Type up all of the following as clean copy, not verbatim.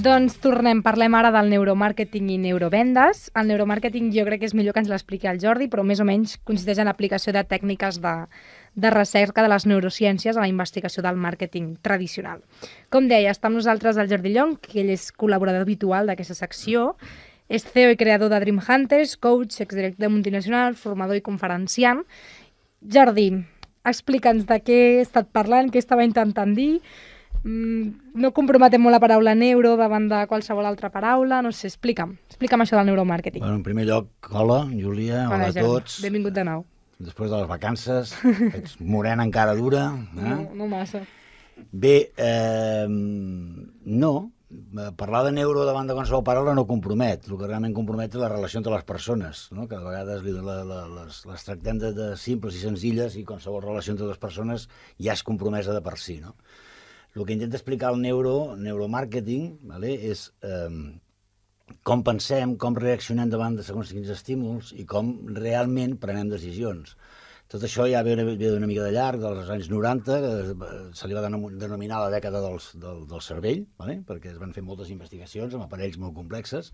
Doncs tornem, parlem ara del neuromàrqueting i neurovendes. El neuromàrqueting jo crec que és millor que ens l'expliqui el Jordi, però més o menys consisteix en l'aplicació de tècniques de recerca de les neurociències a la investigació del màrqueting tradicional. Com deia, està amb nosaltres el Jordi Llong, que ell és col·laborador habitual d'aquesta secció, és CEO i creador de Dream Hunters, coach, exdirector de multinacional, formador i conferenciant. Jordi, explica'ns de què he estat parlant, què estava intentant dir. No comprometem molt la paraula neuro davant de qualsevol altra paraula, no sé, explica'm això del neuromàrqueting. Bueno, en primer lloc, hola, Júlia, hola a tots. Benvingut de nou. Després de les vacances, ets morena encara dura. No massa. Bé, no, parlar de neuro davant de qualsevol paraula no compromet. El que realment compromet és la relació entre les persones, no? Que a vegades les tractem de simples i senzilles i qualsevol relació entre dues persones ja és compromesa de per si, no? El que intenta explicar el neuromàrqueting, vale, és com pensem, com reaccionem davant de segons quins estímuls i com realment prenem decisions. Tot això ja ve una mica de llarg, dels anys 90, que se li va denominar la dècada del cervell, vale? Perquè es van fer moltes investigacions amb aparells molt complexes,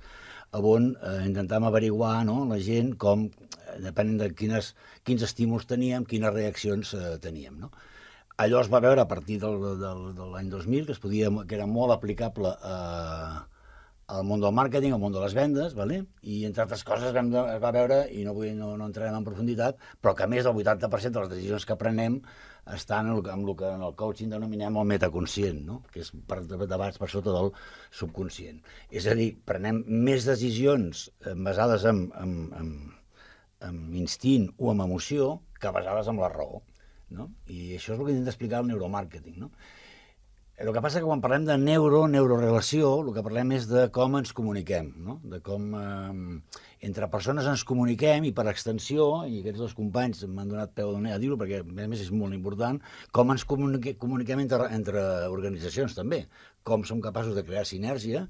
on intentàvem averiguar, no, la gent com, depenent de quins estímuls teníem, quines reaccions teníem, no? Allò es va veure a partir de l'any 2000, que era molt aplicable al món del màrqueting, al món de les vendes, vale? I entre altres coses es va veure, i no entrarem en profunditat, però que més del 80% de les decisions que prenem estan en el que en el coaching denominem el metaconscient, no? Que és per debats per sota del subconscient. És a dir, prenem més decisions basades en instint o en emoció que basades en la raó. No? I això és el que intenta explicar el neuromàrqueting, no? El que passa que quan parlem de neurorelació, el que parlem és de com ens comuniquem, no? De com entre persones ens comuniquem i per extensió, i aquests dos companys m'han donat peu a dir-ho perquè a més és molt important, com ens comuniquem entre organitzacions també, com som capaços de crear sinergia,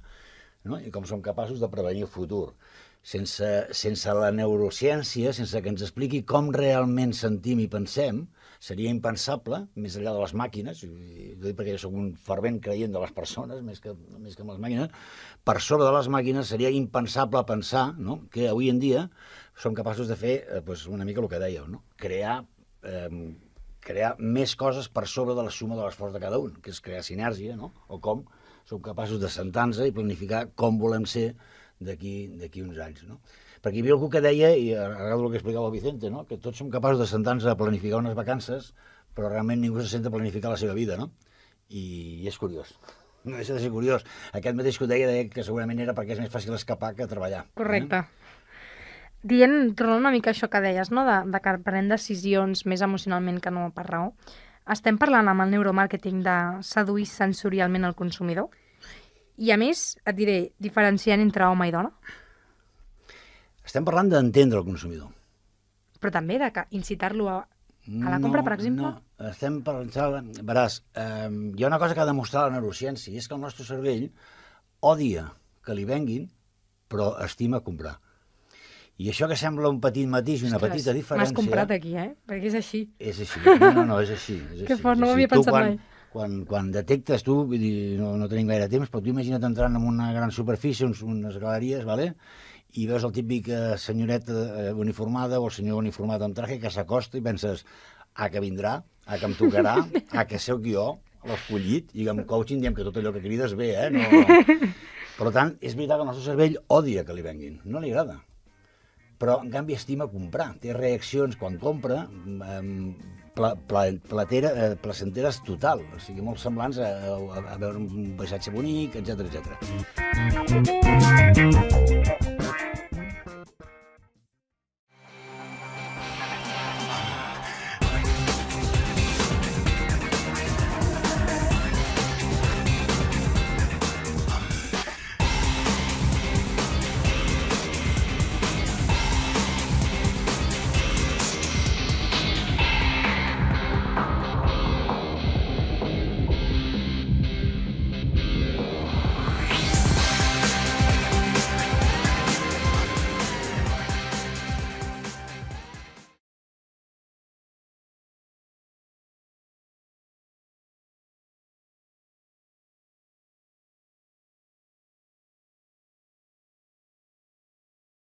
no? I com som capaços de prevenir el futur. Sense la neurociència, sense que ens expliqui com realment sentim i pensem, seria impensable, més enllà de les màquines, i ho dic perquè jo soc un fervent creient de les persones, més que amb les màquines, per sobre de les màquines seria impensable pensar, no?, que avui en dia som capaços de fer una mica el que dèieu, no? Crear més coses per sobre de la suma de l'esforç de cada un, que és crear sinergia, no? O com som capaços de sentar-nos i planificar com volem ser d'aquí uns anys, no? Perquè hi havia algú que deia, i arreglo el que explicava el Vicente, no?, que tots som capaços de sentar-nos a planificar unes vacances, però realment ningú se sent a planificar la seva vida, no? I és curiós. No deixa de ser curiós. Aquest mateix que ho deia que segurament era perquè és més fàcil escapar que treballar. Correcte. Tornant una mica a això que deies, no?, de que prenem decisions més emocionalment que no per raó, estem parlant amb el neuromàrqueting de seduir sensorialment el consumidor? I a més, et diré, diferenciant entre home i dona? Estem parlant d'entendre el consumidor. Però també de incitar-lo a la compra, per exemple? No, estem parlant... Veràs, hi ha una cosa que ha demostrat la neurociència, i és que el nostre cervell odia que li venguin, però estima comprar. I això que sembla un petit matís i una petita diferència... M'has comprat aquí, perquè és així. És així, no, és així. Que fort, no ho havia pensat mai. Quan detectes tu, vull dir, no tenim gaire temps, però tu imagina't entrant en una gran superfície, unes galeries, vale? I veus el típic senyoreta uniformada o el senyor uniformat amb traje que s'acosta i penses, que vindrà, que em tocarà, que sóc jo, l'escollit, i amb coaching diem que tot allò que crides bé, no. Per tant, és veritat que el nostre cervell odia que li venguin, no li agrada. Però, en canvi, estima comprar. Té reaccions quan compra placenteres total, o sigui, molt semblants a veure un paisatge bonic, etc.